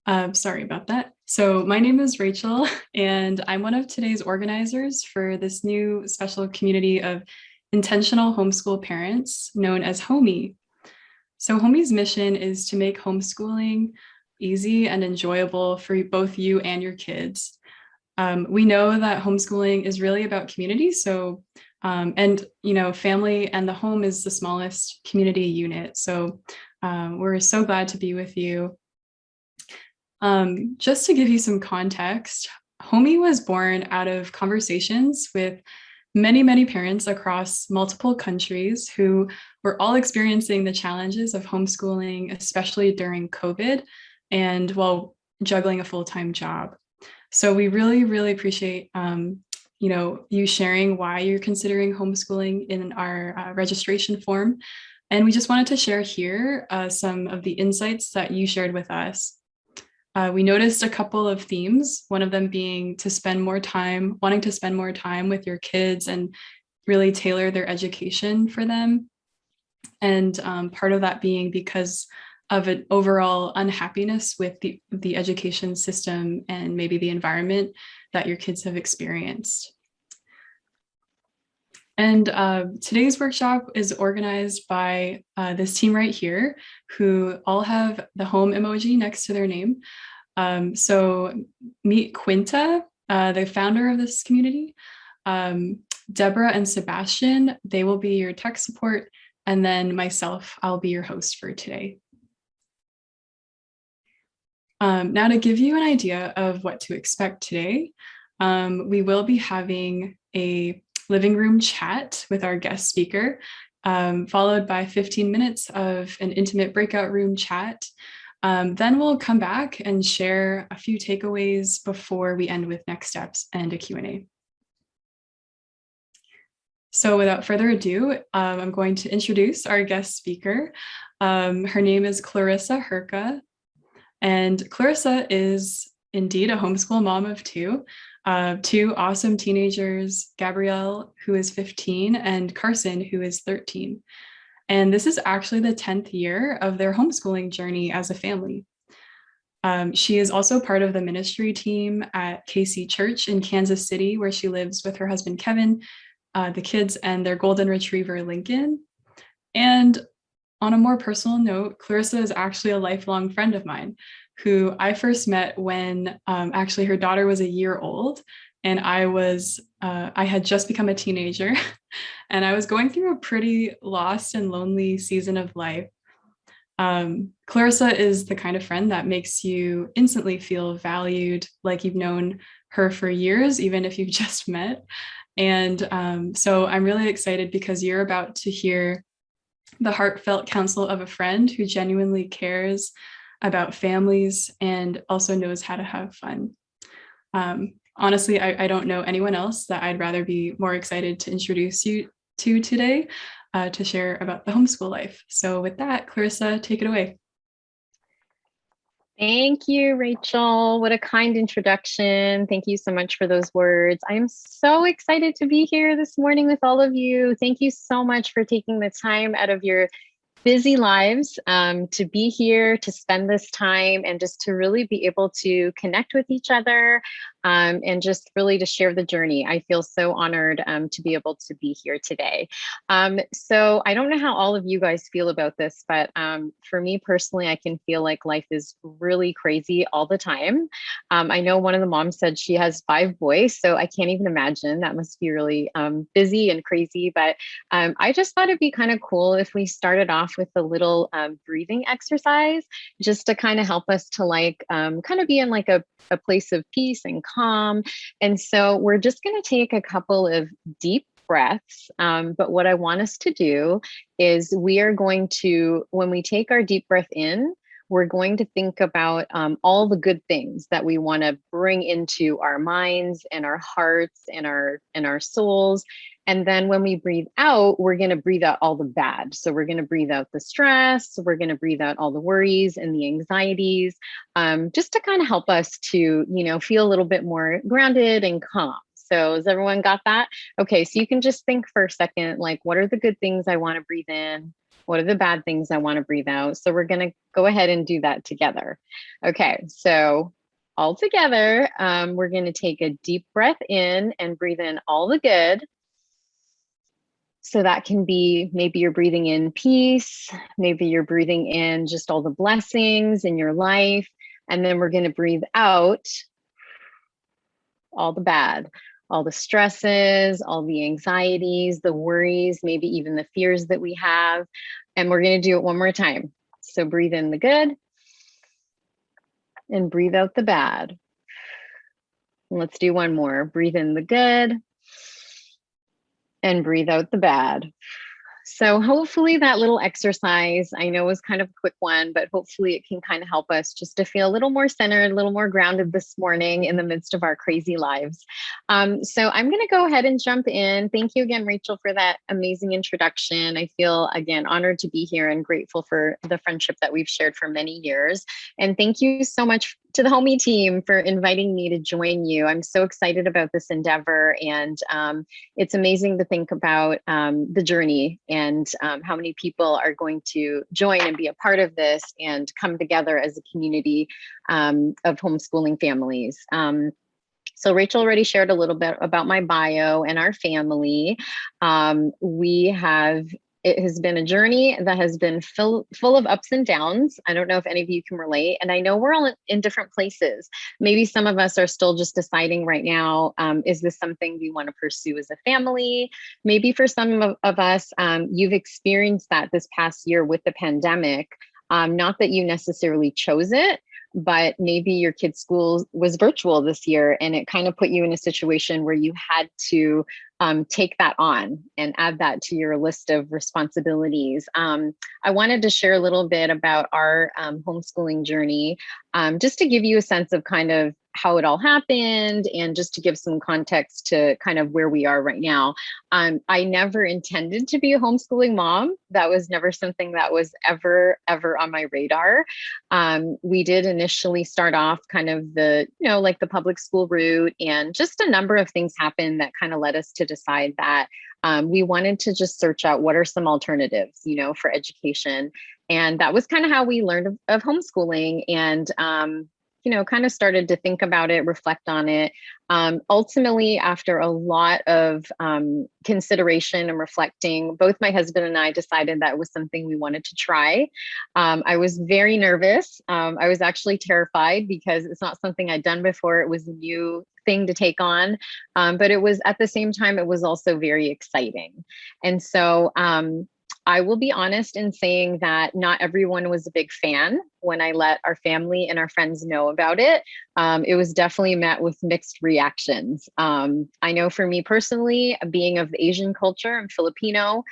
Sorry about that. So my name is Rachel, and I'm one of today's organizers for this new special community of intentional homeschool parents known as Homie. So Homie's mission is to make homeschooling easy and enjoyable for both you and your kids. We know that homeschooling is really about community. And family and the home is the smallest community unit. So we're so glad to be with you. Just to give you some context, Homie was born out of conversations with many parents across multiple countries who were all experiencing the challenges of homeschooling, especially during COVID and while juggling a full-time job. So we really appreciate you sharing why you're considering homeschooling in our registration form. And we just wanted to share here some of the insights that you shared with us. We noticed a couple of themes, one of them being wanting to spend more time with your kids and really tailor their education for them. And part of that being because of an overall unhappiness with the education system and maybe the environment that your kids have experienced. And today's workshop is organized by this team right here, who all have the home emoji next to their name. So meet Quinta, the founder of this community. Deborah and Sebastian, they will be your tech support. And then myself, I'll be your host for today. Now to give you an idea of what to expect today, we will be having a living room chat with our guest speaker, followed by 15 minutes of an intimate breakout room chat. Then we'll come back and share a few takeaways before we end with next steps and a Q&A. So without further ado, I'm going to introduce our guest speaker. Her name is Clarissa Hoecke, and Clarissa is indeed a homeschool mom of two awesome teenagers, Gabrielle, who is 15, and Carson, who is 13. And this is actually the 10th year of their homeschooling journey as a family. She is also part of the ministry team at KC Church in Kansas City, where she lives with her husband, Kevin, the kids, and their golden retriever, Lincoln. And on a more personal note, Clarissa is actually a lifelong friend of mine who I first met when actually her daughter was a year old, and I had just become a teenager and I was going through a pretty lost and lonely season of life. Clarissa is the kind of friend that makes you instantly feel valued, like you've known her for years, even if you've just met. And so I'm really excited because you're about to hear the heartfelt counsel of a friend who genuinely cares about families and also knows how to have fun. Honestly, I don't know anyone else that I'd rather be more excited to introduce you to today to share about the homeschool life. So with that, Clarissa, take it away. Thank you, Rachel. What a kind introduction. Thank you so much for those words. I'm so excited to be here this morning with all of you. Thank you so much for taking the time out of your busy lives to be here, to spend this time, and just to really be able to connect with each other and just really to share the journey. I feel so honored to be able to be here today. So I don't know how all of you guys feel about this, but for me personally, I can feel like life is really crazy all the time. I know one of the moms said she has 5 boys, so I can't even imagine. That must be really busy and crazy. But I just thought it'd be kind of cool if we started off with a little breathing exercise, just to kind of help us to kind of be in like a place of peace and calm. And so we're just going to take a couple of deep breaths. But what I want us to do is we are going to, when we take our deep breath in, we're going to think about all the good things that we want to bring into our minds and our hearts and our souls. And then when we breathe out, we're going to breathe out all the bad. So we're going to breathe out the stress. We're going to breathe out all the worries and the anxieties, just to kind of help us to, feel a little bit more grounded and calm. So has everyone got that? Okay, so you can just think for a second, like, what are the good things I want to breathe in? What are the bad things I want to breathe out? So we're going to go ahead and do that together. Okay, so all together, we're going to take a deep breath in and breathe in all the good. So that can be, maybe you're breathing in peace, maybe you're breathing in just all the blessings in your life. And then we're going to breathe out all the bad, all the stresses, all the anxieties, the worries, maybe even the fears that we have. And we're going to do it one more time. So breathe in the good and breathe out the bad. And let's do one more. Breathe in the good and breathe out the bad. So hopefully that little exercise, I know was kind of a quick one, but hopefully it can kind of help us just to feel a little more centered, a little more grounded this morning in the midst of our crazy lives. So I'm going to go ahead and jump in. Thank you again, Rachel, for that amazing introduction. I feel, again, honored to be here and grateful for the friendship that we've shared for many years. And thank you so much to the Homie team for inviting me to join you. I'm so excited about this endeavor, and it's amazing to think about the journey and how many people are going to join and be a part of this and come together as a community of homeschooling families. So Rachel already shared a little bit about my bio and our family. It has been a journey that has been full of ups and downs. I don't know if any of you can relate. And I know we're all in different places. Maybe some of us are still just deciding right now, is this something we want to pursue as a family? Maybe for some of us, you've experienced that this past year with the pandemic. Not that you necessarily chose it, but maybe your kid's school was virtual this year and it kind of put you in a situation where you had to take that on and add that to your list of responsibilities. I wanted to share a little bit about our homeschooling journey, just to give you a sense of kind of how it all happened and just to give some context to kind of where we are right now. I never intended to be a homeschooling mom. That was never something that was ever on my radar. We did initially start off kind of the, like the public school route, and just a number of things happened that kind of led us to decide that we wanted to just search out what are some alternatives, for education. And that was kind of how we learned of homeschooling, and kind of started to think about it, reflect on it. Ultimately, after a lot of consideration and reflecting, both my husband and I decided that was something we wanted to try. I was very nervous. I was actually terrified because it's not something I'd done before. It was a new thing to take on. But it was, at the same time, it was also very exciting. And so I will be honest in saying that not everyone was a big fan when I let our family and our friends know about it. It was definitely met with mixed reactions. I know for me personally, being of the Asian culture, I'm Filipino,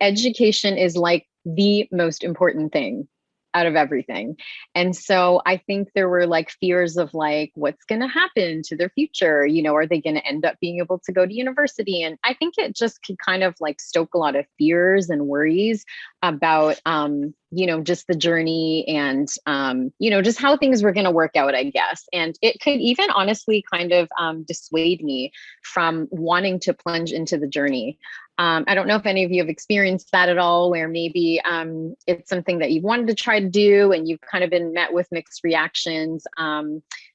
education is like the most important thing out of everything. And so I think there were like fears of like, what's going to happen to their future? Are they going to end up being able to go to university? And I think it just could kind of like stoke a lot of fears and worries about, just the journey and, just how things were going to work out, I guess. And it could even honestly kind of dissuade me from wanting to plunge into the journey. I don't know if any of you have experienced that at all, where maybe it's something that you've wanted to try to do and you've kind of been met with mixed reactions.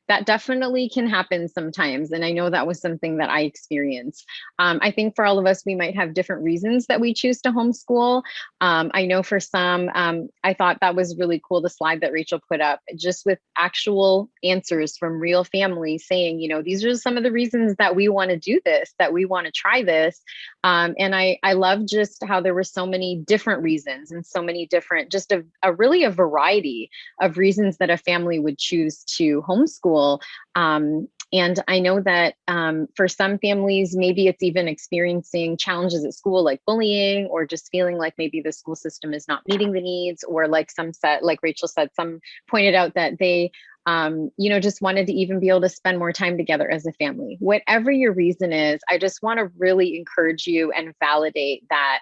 That definitely can happen sometimes. And I know that was something that I experienced. I think for all of us, we might have different reasons that we choose to homeschool. I know for some, I thought that was really cool, the slide that Rachel put up, just with actual answers from real families saying, these are some of the reasons that we want to do this, that we want to try this. And I love just how there were so many different reasons and so many different, just a really a variety of reasons that a family would choose to homeschool. And I know that for some families, maybe it's even experiencing challenges at school, like bullying, or just feeling like maybe the school system is not meeting the needs, or like like Rachel said, some pointed out that they just wanted to even be able to spend more time together as a family. Whatever your reason is, I just want to really encourage you and validate that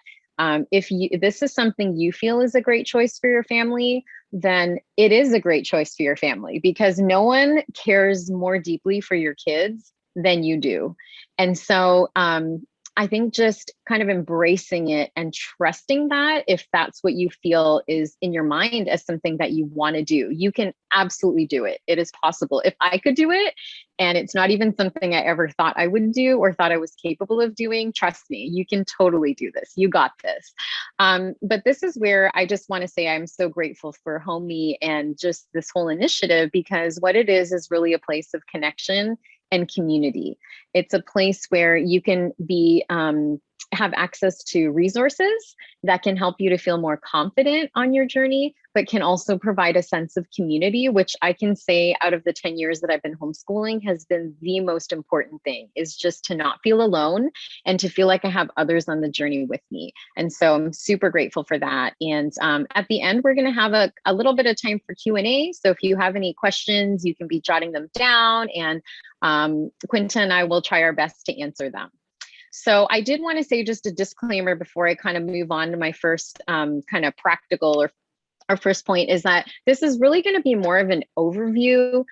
if this is something you feel is a great choice for your family, then it is a great choice for your family, because no one cares more deeply for your kids than you do. And so I think just kind of embracing it and trusting that if that's what you feel is in your mind as something that you want to do, you can absolutely do it. It is possible. If I could do it, and it's not even something I ever thought I would do or thought I was capable of doing, trust me, you can totally do this. You got this. But this is where I just want to say I'm so grateful for Homey and just this whole initiative, because what it is really a place of connection and community. It's a place where you can be have access to resources that can help you to feel more confident on your journey, but can also provide a sense of community, which I can say out of the 10 years that I've been homeschooling has been the most important thing, is just to not feel alone and to feel like I have others on the journey with me. And so I'm super grateful for that. And at the end, we're going to have a little bit of time for Q&A. So if you have any questions, you can be jotting them down, and Quinta and I will try our best to answer them. So I did want to say just a disclaimer before I kind of move on to my first kind of practical or our first point, is that this is really going to be more of an overview.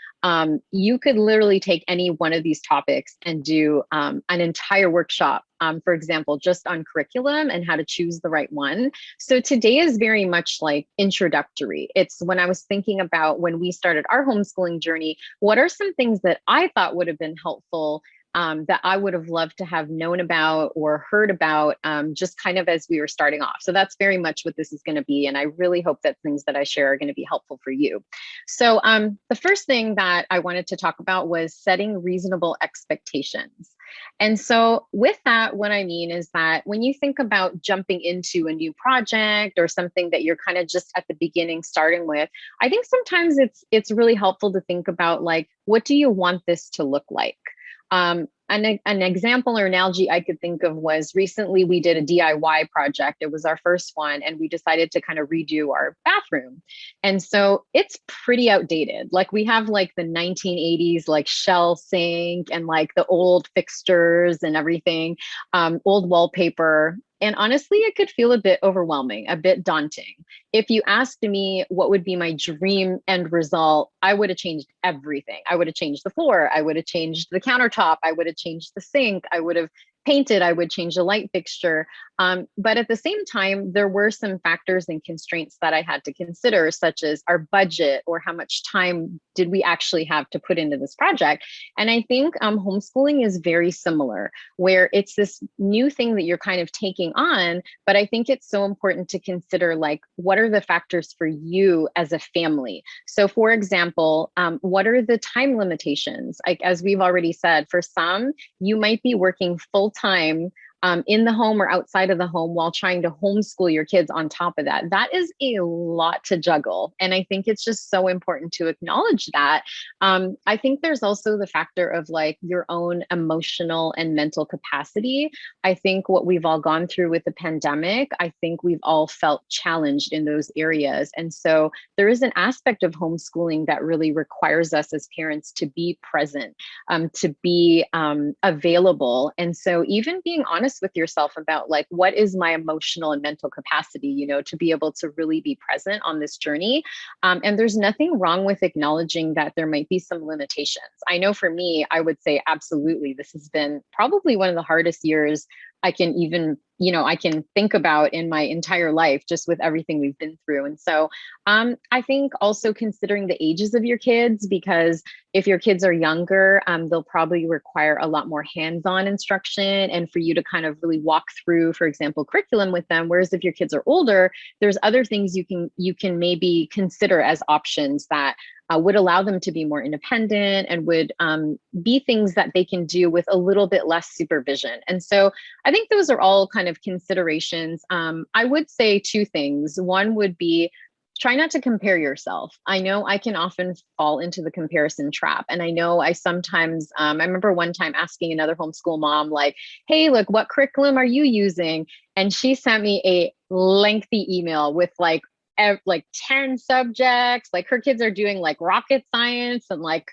You could literally take any one of these topics and do an entire workshop, for example, just on curriculum and how to choose the right one. So today is very much like introductory. It's when I was thinking about when we started our homeschooling journey, what are some things that I thought would have been helpful that I would have loved to have known about or heard about just kind of as we were starting off. So that's very much what this is going to be. And I really hope that things that I share are going to be helpful for you. So the first thing that I wanted to talk about was setting reasonable expectations. And so with that, what I mean is that when you think about jumping into a new project or something that you're kind of just at the beginning starting with, I think sometimes it's really helpful to think about, like, what do you want this to look like? An example or analogy I could think of was recently we did a DIY project. It was our first one, and we decided to kind of redo our bathroom. And so it's pretty outdated. Like, we have like the 1980s, like shell sink and like the old fixtures and everything, old wallpaper. And honestly, it could feel a bit overwhelming, a bit daunting. If you asked me what would be my dream end result, I would have changed everything. I would have changed the floor. I would have changed the countertop. I would have changed the sink. I would have painted. I would change the light fixture. But at the same time, there were some factors and constraints that I had to consider, such as our budget or how much time did we actually have to put into this project. And I think homeschooling is very similar, where it's this new thing that you're kind of taking on. But I think it's so important to consider, like, what are the factors for you as a family? So for example, what are the time limitations? Like, as we've already said, for some, you might be working full time in the home or outside of the home while trying to homeschool your kids on top of that. That is a lot to juggle. And I think it's just so important to acknowledge that. I think there's also the factor of like your own emotional and mental capacity. I think what we've all gone through with the pandemic, I think we've all felt challenged in those areas. And so there is an aspect of homeschooling that really requires us as parents to be present, to be available. And so even being honest with yourself about, like, what is my emotional and mental capacity, you know, to be able to really be present on this journey. And there's nothing wrong with acknowledging that there might be some limitations. I know for me, I would say absolutely, this has been probably one of the hardest years I can even, you know, I can think about in my entire life, just with everything we've been through. And so I think also considering the ages of your kids, because if your kids are younger, they'll probably require a lot more hands-on instruction and for you to kind of really walk through, for example, curriculum with them. Whereas if your kids are older, there's other things you can maybe consider as options that would allow them to be more independent and would be things that they can do with a little bit less supervision. And so I think those are all kind of considerations. I would say two things. One would be, try not to compare yourself. I know I can often fall into the comparison trap. And I know I sometimes, I remember one time asking another homeschool mom, like, hey, look, what curriculum are you using? And she sent me a lengthy email with like 10 subjects. Like, her kids are doing like rocket science and like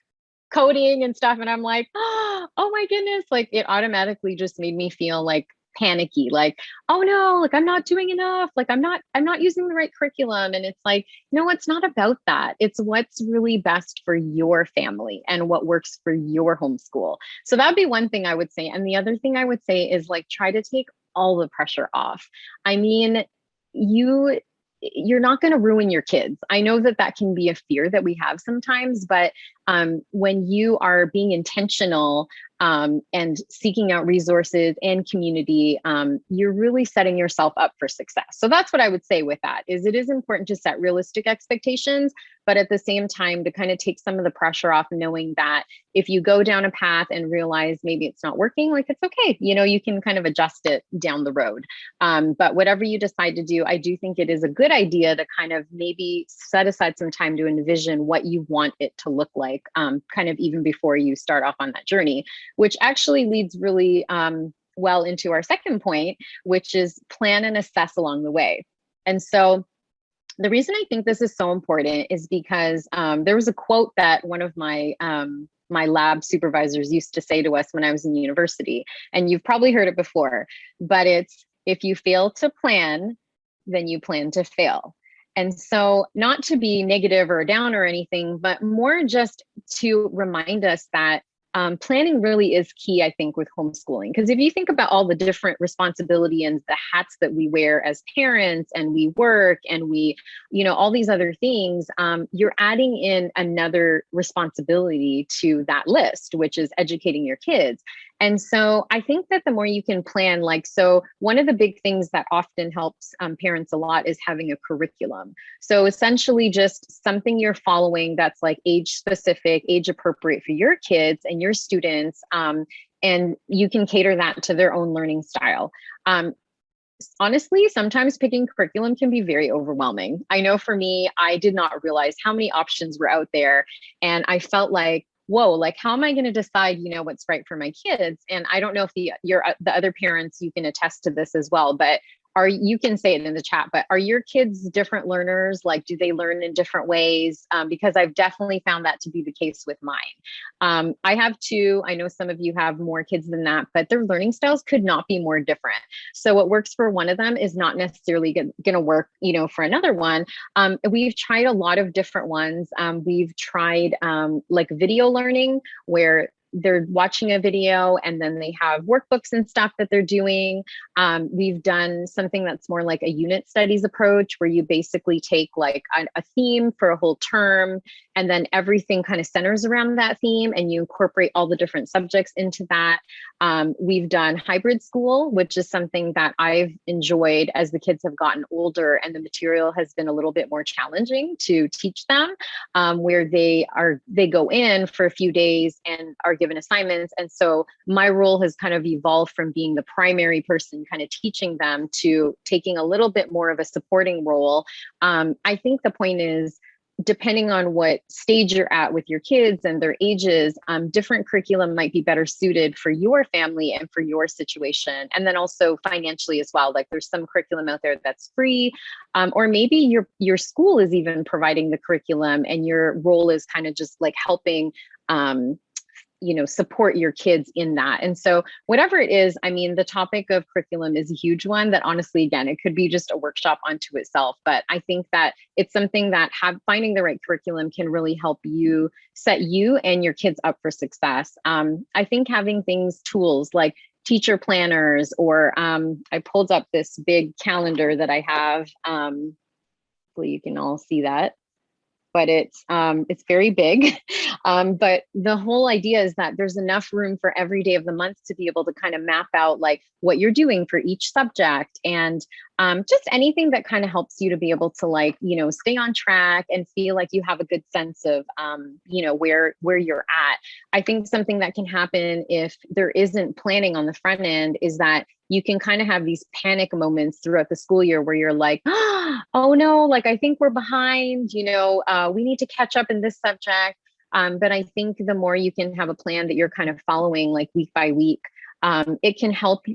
coding and stuff. And I'm like, oh my goodness, like it automatically just made me feel like panicky, like, oh no, like I'm not doing enough, like I'm not using the right curriculum. And it's like, no, it's not about that. It's what's really best for your family and what works for your homeschool. So that'd be one thing I would say. And the other thing I would say is like, try to take all the pressure off. I mean, you're not going to ruin your kids. I know that that can be a fear that we have sometimes, but when you are being intentional and seeking out resources and community, you're really setting yourself up for success. So that's what I would say with that, is it is important to set realistic expectations, but at the same time to kind of take some of the pressure off, knowing that if you go down a path and realize maybe it's not working, like it's okay, you can kind of adjust it down the road. But whatever you decide to do, I do think it is a good idea to kind of maybe set aside some time to envision what you want it to look like, kind of even before you start off on that journey, which actually leads really well into our second point, which is plan and assess along the way. And so the reason I think this is so important is because there was a quote that one of my lab supervisors used to say to us when I was in university, and you've probably heard it before, but it's, if you fail to plan, then you plan to fail. And so, not to be negative or down or anything, but more just to remind us that planning really is key, I think, with homeschooling. Because if you think about all the different responsibility and the hats that we wear as parents, and we work and we, all these other things, you're adding in another responsibility to that list, which is educating your kids. And so I think that the more you can plan, so one of the big things that often helps parents a lot is having a curriculum. So essentially just something you're following that's like age specific, age appropriate for your kids and your students. And you can cater that to their own learning style. Honestly, sometimes picking curriculum can be very overwhelming. I know for me, I did not realize how many options were out there. And I felt like, whoa, like, how am I going to decide, what's right for my kids? And I don't know if the other parents, you can attest to this as well, but you can say it in the chat, but are your kids different learners? Like, do they learn in different ways? Because I've definitely found that to be the case with mine. I have two. I know some of you have more kids than that, but their learning styles could not be more different. So what works for one of them is not necessarily going to work, for another one. We've tried a lot of different ones. We've tried like video learning, where they're watching a video and then they have workbooks and stuff that they're doing. We've done something that's more like a unit studies approach, where you basically take like a theme for a whole term, and then everything kind of centers around that theme, and you incorporate all the different subjects into that. We've done hybrid school, which is something that I've enjoyed as the kids have gotten older and the material has been a little bit more challenging to teach them, where they go in for a few days and are given assignments. And so my role has kind of evolved from being the primary person kind of teaching them to taking a little bit more of a supporting role. I think the point is, depending on what stage you're at with your kids and their ages, different curriculum might be better suited for your family and for your situation. And then also financially as well. Like, there's some curriculum out there that's free, or maybe your school is even providing the curriculum and your role is kind of just like helping support your kids in that. And so whatever it is, I mean, the topic of curriculum is a huge one that honestly, again, it could be just a workshop unto itself. But I think that it's something that finding the right curriculum can really help you set you and your kids up for success. I think having tools like teacher planners, or I pulled up this big calendar that I have. Hopefully you can all see that. But it's very big. But the whole idea is that there's enough room for every day of the month to be able to kind of map out like what you're doing for each subject, and just anything that kind of helps you to be able to stay on track and feel like you have a good sense of where you're at. I think something that can happen if there isn't planning on the front end is that you can kind of have these panic moments throughout the school year where you're like, oh no, like I think we're behind, we need to catch up in this subject. But I think the more you can have a plan that you're kind of following like week by week, it can help,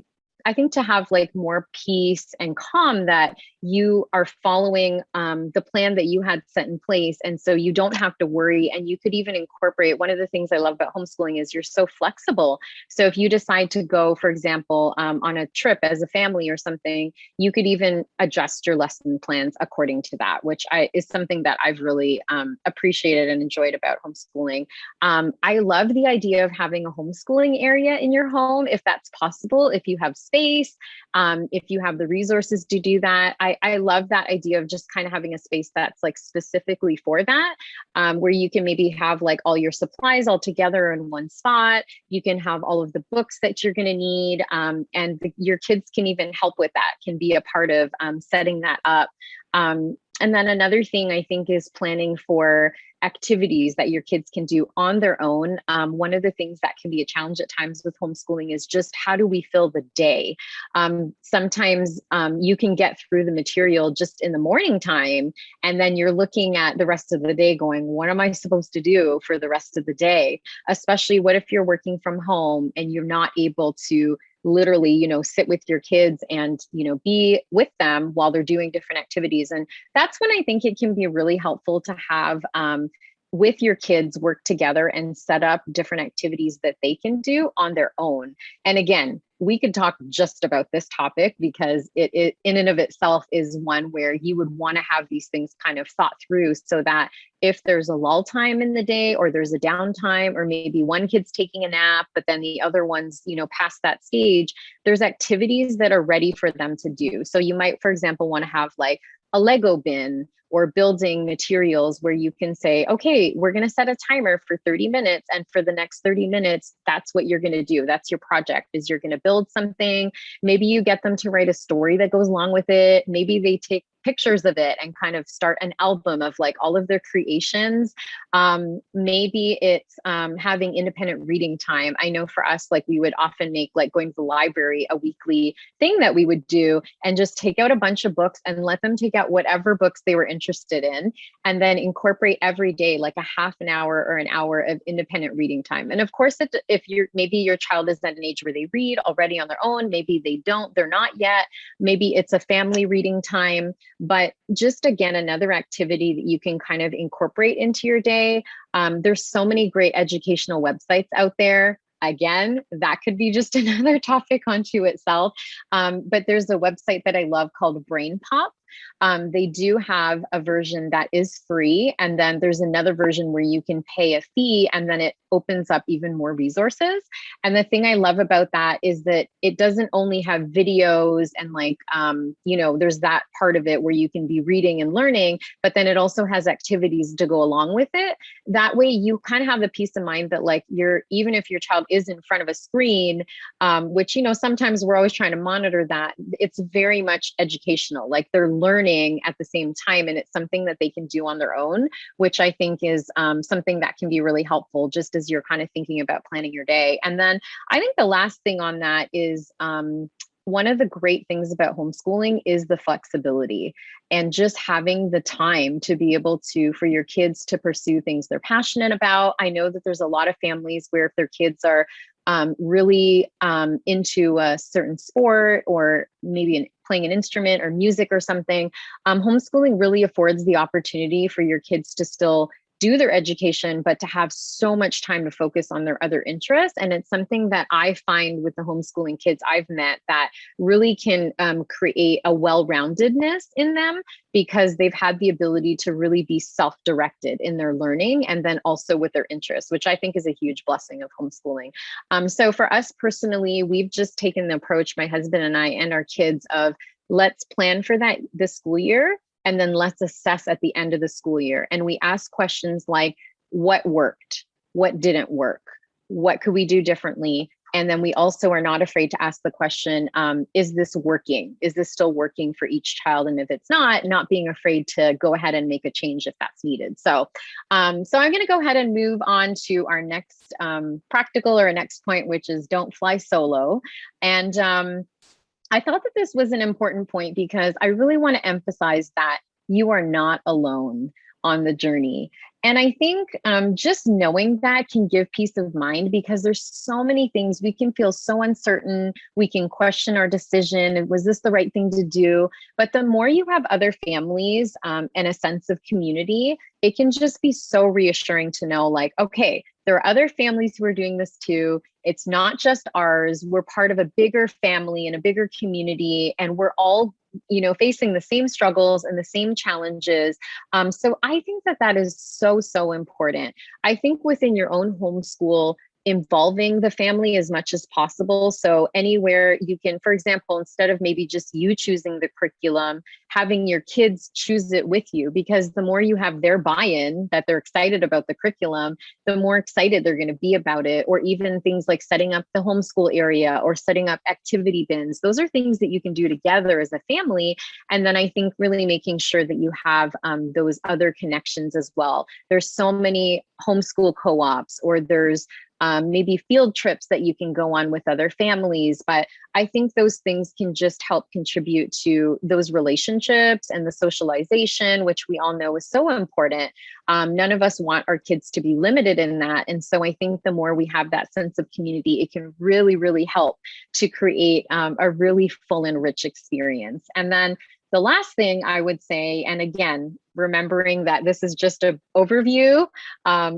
I think, to have like more peace and calm that you are following the plan that you had set in place. And so you don't have to worry. And you could even incorporate, one of the things I love about homeschooling is you're so flexible. So if you decide to go, for example, on a trip as a family or something, you could even adjust your lesson plans according to that, which is something that I've really appreciated and enjoyed about homeschooling. I love the idea of having a homeschooling area in your home, if that's possible, if you have space, if you have the resources to do that. I love that idea of just kind of having a space that's like specifically for that, where you can maybe have like all your supplies all together in one spot. You can have all of the books that you're going to need, and your kids can even help with that, can be a part of setting that up. And then another thing I think is planning for activities that your kids can do on their own. One of the things that can be a challenge at times with homeschooling is just how do we fill the day? Sometimes you can get through the material just in the morning time, and then you're looking at the rest of the day going, what am I supposed to do for the rest of the day? Especially what if you're working from home and you're not able to literally, sit with your kids and, be with them while they're doing different activities. And that's when I think it can be really helpful to have with your kids work together and set up different activities that they can do on their own. And again, we could talk just about this topic because it in and of itself is one where you would want to have these things kind of thought through so that if there's a lull time in the day or there's a downtime, or maybe one kid's taking a nap, but then the other one's, past that stage, there's activities that are ready for them to do. So you might, for example, want to have like a Lego bin or building materials where you can say, okay, we're going to set a timer for 30 minutes. And for the next 30 minutes, that's what you're going to do. That's your project, is you're going to build something. Maybe you get them to write a story that goes along with it. Maybe they take pictures of it and kind of start an album of like all of their creations. Maybe it's having independent reading time. I know for us, like we would often make like going to the library a weekly thing that we would do, and just take out a bunch of books and let them take out whatever books they were interested in, and then incorporate every day like a half an hour or an hour of independent reading time. And of course, if maybe your child is at an age where they read already on their own, maybe they don't, they're not yet, maybe it's a family reading time. But just again, another activity that you can kind of incorporate into your day. There's so many great educational websites out there. Again, that could be just another topic unto itself. But there's a website that I love called Brain Pop. They do have a version that is free, and then there's another version where you can pay a fee, and then it opens up even more resources. And the thing I love about that is that it doesn't only have videos and like, there's that part of it where you can be reading and learning, but then it also has activities to go along with it. That way you kind of have the peace of mind that like even if your child is in front of a screen, which, sometimes we're always trying to monitor that, it's very much educational, like they're learning at the same time, and it's something that they can do on their own, which I think is something that can be really helpful just as you're kind of thinking about planning your day. And then I think the last thing on that is one of the great things about homeschooling is the flexibility and just having the time to be able for your kids to pursue things they're passionate about. I know that there's a lot of families where if their kids are really into a certain sport or maybe playing an instrument or music or something, homeschooling really affords the opportunity for your kids to still do their education, but to have so much time to focus on their other interests. And it's something that I find with the homeschooling kids I've met that really can create a well-roundedness in them, because they've had the ability to really be self-directed in their learning and then also with their interests, which I think is a huge blessing of homeschooling. So for us personally, we've just taken the approach, my husband and I and our kids, of let's plan for this school year, and then let's assess at the end of the school year. And we ask questions like, what worked? What didn't work? What could we do differently? And then we also are not afraid to ask the question, is this working? Is this still working for each child? And if it's not being afraid to go ahead and make a change if that's needed. So I'm going to go ahead and move on to our next practical or next point, which is don't fly solo. And I thought that this was an important point because I really want to emphasize that you are not alone on the journey. And I think just knowing that can give peace of mind, because there's so many things we can feel so uncertain. We can question our decision. Was this the right thing to do? But the more you have other families and a sense of community, it can just be so reassuring to know, like, okay, there are other families who are doing this too. It's not just ours. We're part of a bigger family and a bigger community, and we're all, facing the same struggles and the same challenges. So I think that that is so, so important. I think within your own homeschool, involving the family as much as possible. So anywhere you can, for example, instead of maybe just you choosing the curriculum, having your kids choose it with you, because the more you have their buy-in, that they're excited about the curriculum, the more excited they're going to be about it. Or even things like setting up the homeschool area or setting up activity bins. Those are things that you can do together as a family. And then I think really making sure that you have those other connections as well. There's so many homeschool co-ops, or there's maybe field trips that you can go on with other families. But I think those things can just help contribute to those relationships and the socialization, which we all know is so important. None of us want our kids to be limited in that. And so I think the more we have that sense of community, it can really, really help to create a really full and rich experience. And then the last thing I would say, and again, remembering that this is just an overview,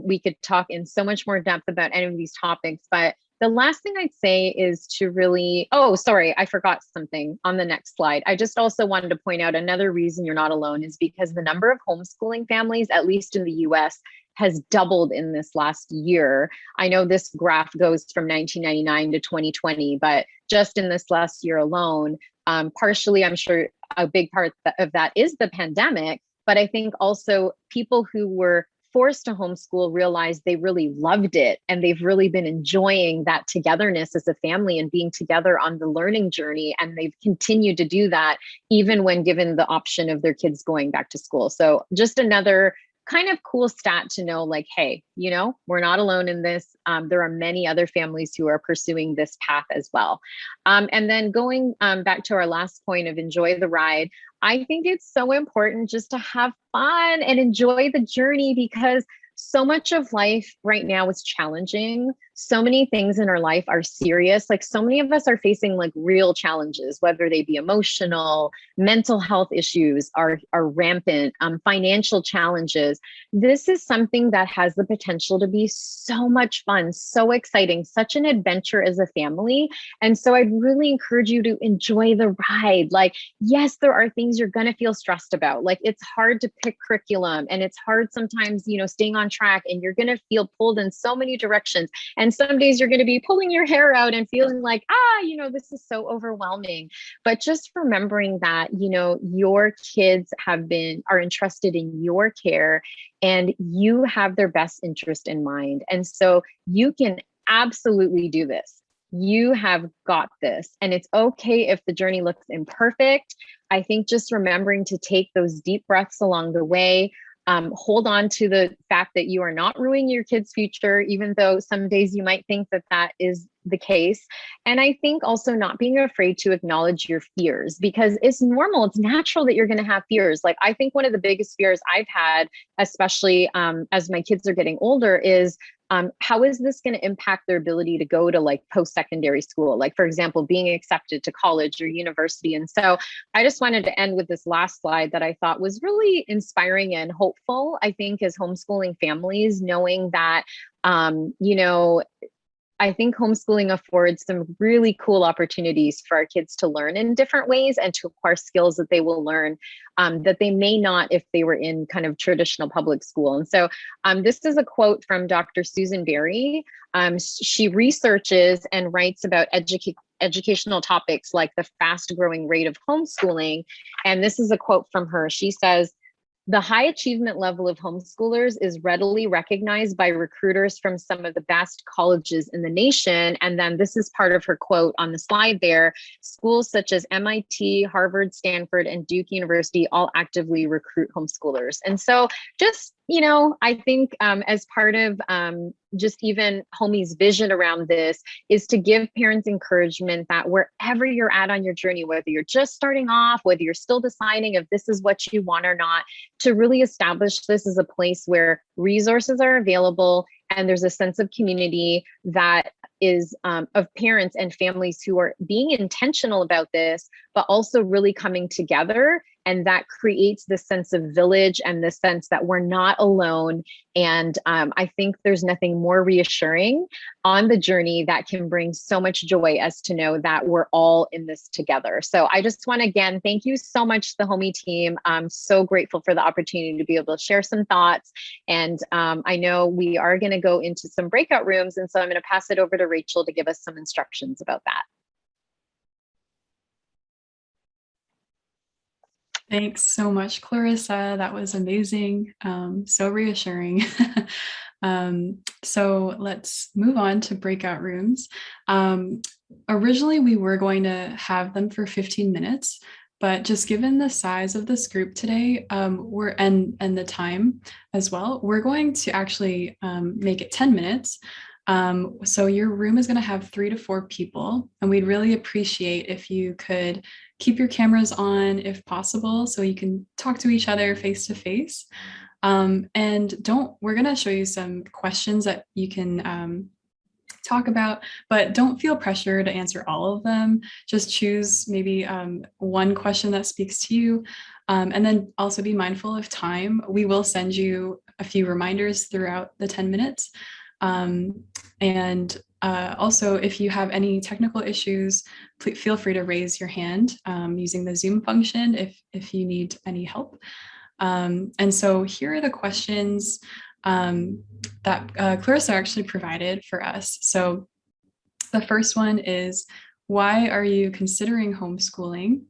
we could talk in so much more depth about any of these topics, but the last thing I'd say is to really, oh, sorry, I forgot something on the next slide. I just also wanted to point out another reason you're not alone is because the number of homeschooling families, at least in the US, has doubled in this last year. I know this graph goes from 1999 to 2020, but just in this last year alone, partially, I'm sure a big part of that is the pandemic, but I think also people who were forced to homeschool realized they really loved it, and they've really been enjoying that togetherness as a family and being together on the learning journey. And they've continued to do that even when given the option of their kids going back to school. So just another kind of cool stat to know, like, hey, we're not alone in this. There are many other families who are pursuing this path as well. And then going back to our last point of enjoy the ride, I think it's so important just to have fun and enjoy the journey, because so much of life right now is challenging. So many things in our life are serious. Like, so many of us are facing like real challenges, whether they be emotional, mental health issues are rampant, financial challenges. This is something that has the potential to be so much fun, so exciting, such an adventure as a family. And so I'd really encourage you to enjoy the ride. Like, yes, there are things you're going to feel stressed about. Like, it's hard to pick curriculum, and it's hard sometimes, staying on track, and you're going to feel pulled in so many directions. And some days you're going to be pulling your hair out and feeling like, this is so overwhelming. But just remembering that, your kids are entrusted in your care, and you have their best interest in mind. And so you can absolutely do this. You have got this. And it's okay if the journey looks imperfect. I think just remembering to take those deep breaths along the way. Hold on to the fact that you are not ruining your kid's future, even though some days you might think that that is the case. And I think also not being afraid to acknowledge your fears, because it's normal. It's natural that you're going to have fears. Like, I think one of the biggest fears I've had, especially as my kids are getting older, is how is this going to impact their ability to go to like post-secondary school? Like, for example, being accepted to college or university. And so I just wanted to end with this last slide that I thought was really inspiring and hopeful. I think as homeschooling families, knowing that, I think homeschooling affords some really cool opportunities for our kids to learn in different ways and to acquire skills that they will learn that they may not if they were in kind of traditional public school. And so this is a quote from Dr. Susan Berry. She researches and writes about educational topics like the fast growing rate of homeschooling. And this is a quote from her. She says, "The high achievement level of homeschoolers is readily recognized by recruiters from some of the best colleges in the nation." And then this is part of her quote on the slide there. "Schools such as MIT, Harvard, Stanford, and Duke University all actively recruit homeschoolers." And so just I think as part of just even Homie's vision around this is to give parents encouragement that wherever you're at on your journey, whether you're just starting off, whether you're still deciding if this is what you want or not, to really establish this as a place where resources are available and there's a sense of community that is of parents and families who are being intentional about this, but also really coming together. And that creates this sense of village and this sense that we're not alone. And I think there's nothing more reassuring on the journey that can bring so much joy as to know that we're all in this together. So I just want to, again, thank you so much, the Homie team. I'm so grateful for the opportunity to be able to share some thoughts. And I know we are going to go into some breakout rooms. And so I'm going to pass it over to Rachel to give us some instructions about that. Thanks so much, Clarissa. That was amazing. So reassuring. So let's move on to breakout rooms. Originally, we were going to have them for 15 minutes, but just given the size of this group today, and the time as well, we're going to actually make it 10 minutes. So your room is going to have 3 to 4 people, and we'd really appreciate if you could keep your cameras on if possible, so you can talk to each other face to face. And we're going to show you some questions that you can talk about, but don't feel pressure to answer all of them. Just choose maybe one question that speaks to you. And then also be mindful of time. We will send you a few reminders throughout the 10 minutes. Also, if you have any technical issues, please feel free to raise your hand using the Zoom function if you need any help. And so here are the questions that Clarissa actually provided for us. So the first one is, why are you considering homeschooling?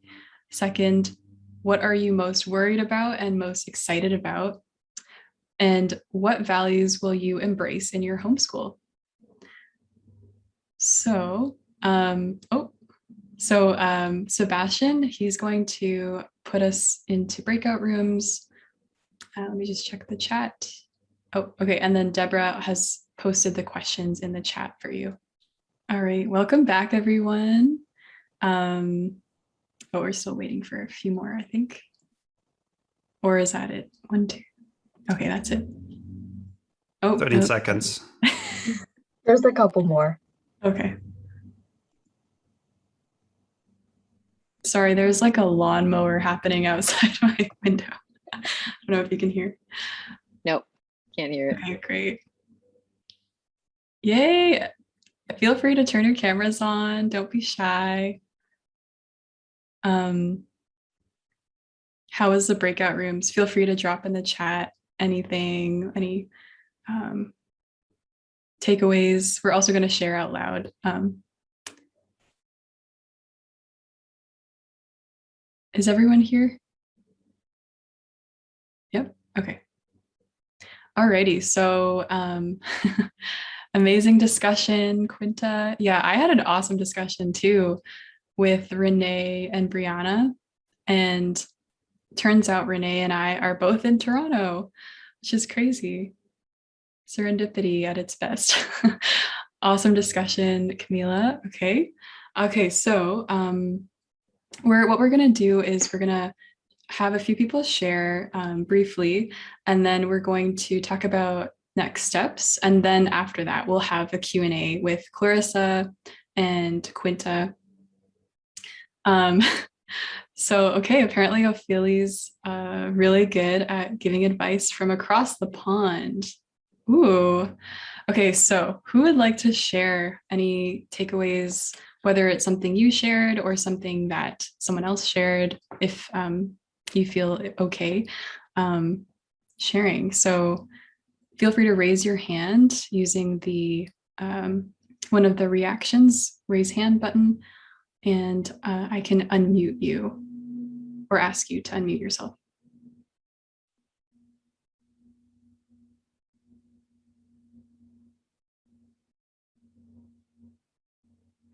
Second, what are you most worried about and most excited about? And what values will you embrace in your homeschool? So, Sebastian, he's going to put us into breakout rooms. Let me just check the chat. Oh, okay. And then Deborah has posted the questions in the chat for you. All right. Welcome back, everyone. We're still waiting for a few more, I think. Or is that it? 1, 2. Okay, that's it. Oh, 30 seconds. There's a couple more. Okay. Sorry, there's like a lawnmower happening outside my window. I don't know if you can hear. Nope, can't hear it. Okay, great. Yay. Feel free to turn your cameras on. Don't be shy. How was the breakout rooms? Feel free to drop in the chat anything, any takeaways. We're also going to share out loud. Is everyone here? Yep. Okay. Alrighty. So amazing discussion, Quinta. Yeah, I had an awesome discussion too with Renee and Brianna. And turns out Renee and I are both in Toronto, which is crazy. Serendipity at its best. Awesome discussion, Camila. Okay, so what we're gonna do is we're gonna have a few people share briefly, and then we're going to talk about next steps. And then after that, we'll have a Q&A with Clarissa and Quinta. Apparently Ophelia's really good at giving advice from across the pond. Ooh. Okay, so who would like to share any takeaways, whether it's something you shared or something that someone else shared, if you feel okay sharing. So feel free to raise your hand using the one of the reactions, raise hand button, and I can unmute you or ask you to unmute yourself.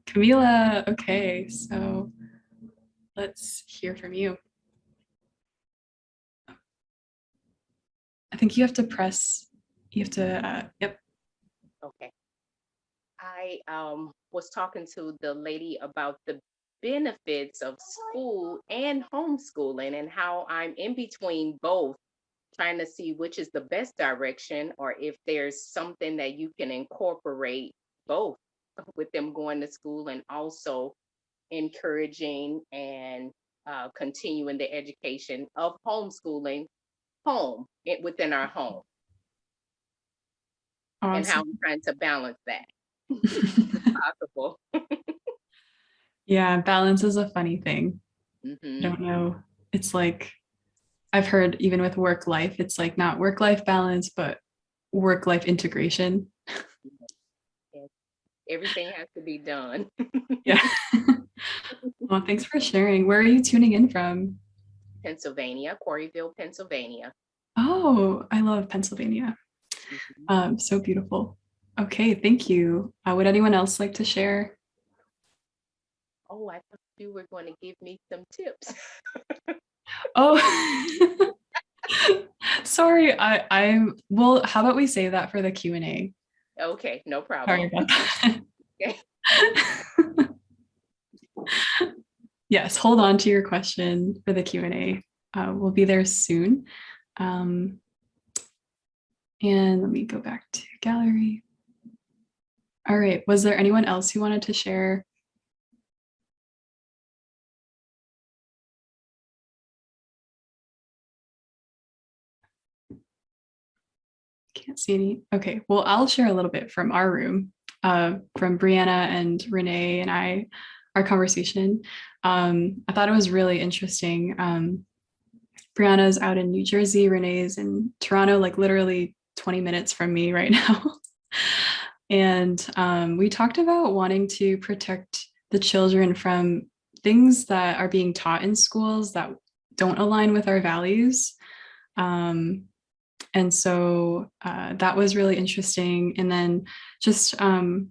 Camila, okay, so let's hear from you. I think you have to press, yep. Okay. I was talking to the lady about the benefits of school and homeschooling and how I'm in between both, trying to see which is the best direction or if there's something that you can incorporate both with them going to school and also encouraging and continuing the education of homeschooling within our home, and how Awesome. I'm trying to balance that possible. Yeah, balance is a funny thing. I Hmm. don't know. It's like, I've heard even with work life, it's like not work-life balance, but work-life integration. Everything has to be done. Yeah. Well, thanks for sharing. Where are you tuning in from? Pennsylvania, Quarryville, Pennsylvania. Oh, I love Pennsylvania. Mhm. So beautiful. Okay, thank you. Would anyone else like to share? Oh, I thought you were going to give me some tips. Oh, sorry. Well, how about we save that for the Q&A? Okay, no Sorry problem. about that. Okay. Yes, hold on to your question for the Q&A. We'll be there soon. Um, and let me go back to gallery. All right, was there anyone else who wanted to share? Can't see any. Okay, well, I'll share a little bit from our room, from Brianna and Renee and I, our conversation. I thought it was really interesting. Brianna's out in New Jersey, Renee's in Toronto, like literally 20 minutes from me right now. And we talked about wanting to protect the children from things that are being taught in schools that don't align with our values. And so that was really interesting. And then just Brianna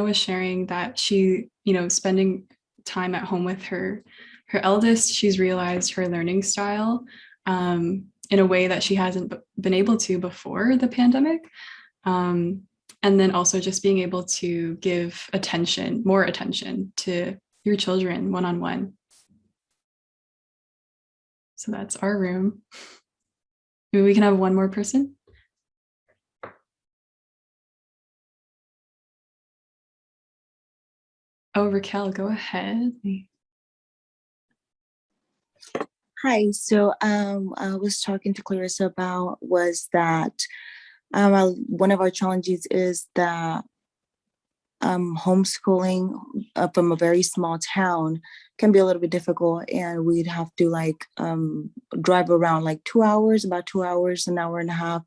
was sharing that she, spending time at home with her eldest, she's realized her learning style in a way that she hasn't been able to before the pandemic. And then also just being able to give more attention to your children one-on-one. So that's our room. Maybe we can have one more person. Oh, Raquel, go ahead. Hi. So I was talking to Clarissa about was that one of our challenges is that homeschooling from a very small town can be a little bit difficult, and we'd have to drive around like 2 hours, about 2 hours, an hour and a half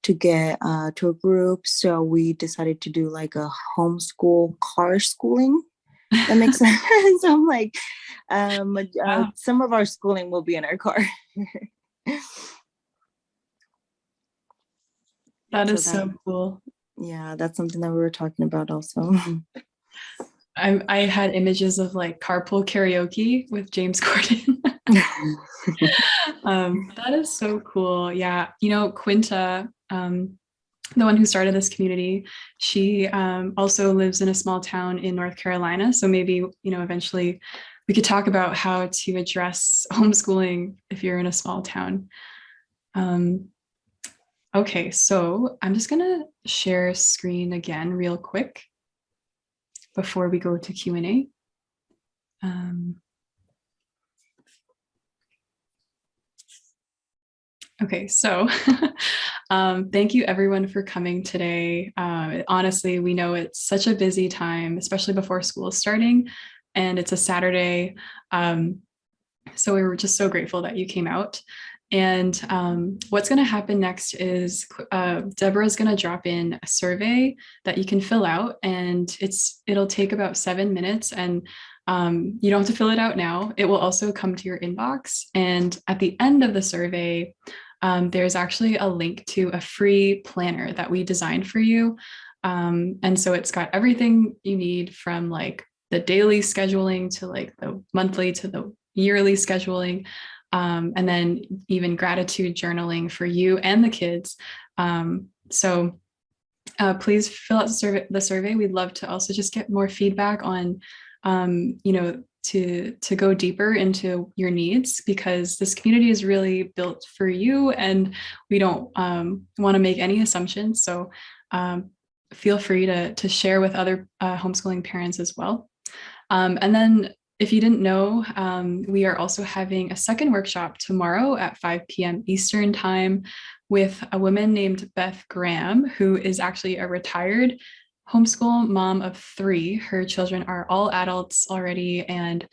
to get to a group. So we decided to do like a homeschool car schooling. That makes sense. I'm like, Wow. some of our schooling will be in our car. That So is so cool. yeah, that's something that we were talking about also. I had images of like carpool karaoke with James Corden. That is so cool. Yeah. Quinta, the one who started this community, she also lives in a small town in North Carolina. So maybe, eventually we could talk about how to address homeschooling if you're in a small town. Okay, so I'm just gonna share screen again real quick before we go to Q&A. Okay, so thank you everyone for coming today. Honestly, we know it's such a busy time, especially before school is starting, and it's a Saturday. So we were just so grateful that you came out. And what's going to happen next is Deborah's going to drop in a survey that you can fill out, and it'll take about 7 minutes, and you don't have to fill it out now. It will also come to your inbox. And at the end of the survey, there's actually a link to a free planner that we designed for you. And so it's got everything you need from like the daily scheduling to like the monthly to the yearly scheduling. and then even gratitude journaling for you and the kids. So please fill out the survey. We'd love to also just get more feedback on, to go deeper into your needs, because this community is really built for you, and we don't want to make any assumptions. So feel free to share with other homeschooling parents as well. And then if you didn't know, we are also having a second workshop tomorrow at 5 p.m. Eastern time with a woman named Beth Graham, who is actually a retired homeschool mom of 3. Her children are all adults already, and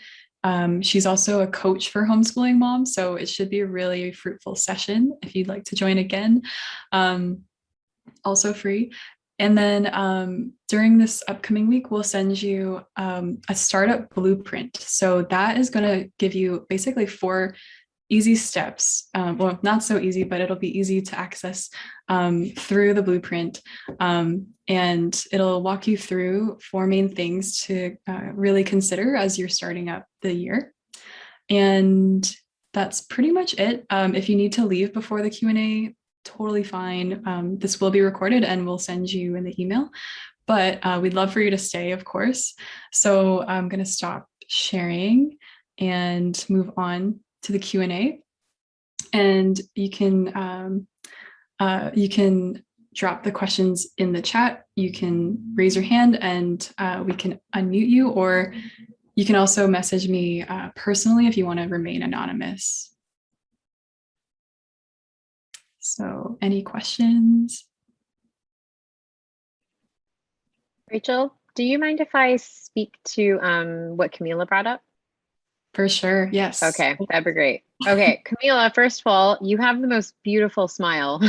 she's also a coach for homeschooling moms. So it should be a really fruitful session if you'd like to join again. Also free. And then during this upcoming week, we'll send you a startup blueprint. So that is going to give you basically 4 easy steps. Well, not so easy, but it'll be easy to access through the blueprint. And it'll walk you through 4 main things to really consider as you're starting up the year. And that's pretty much it. If you need to leave before the Q&A, totally fine. This will be recorded and we'll send you in the email, but we'd love for you to stay, of course. So I'm going to stop sharing and move on to the Q&A. And you can drop the questions in the chat. You can raise your hand and we can unmute you, or you can also message me personally if you want to remain anonymous. So any questions? Rachel, do you mind if I speak to what Camila brought up? For sure, yes. Okay, that'd be great. Okay, Camila, first of all, you have the most beautiful smile.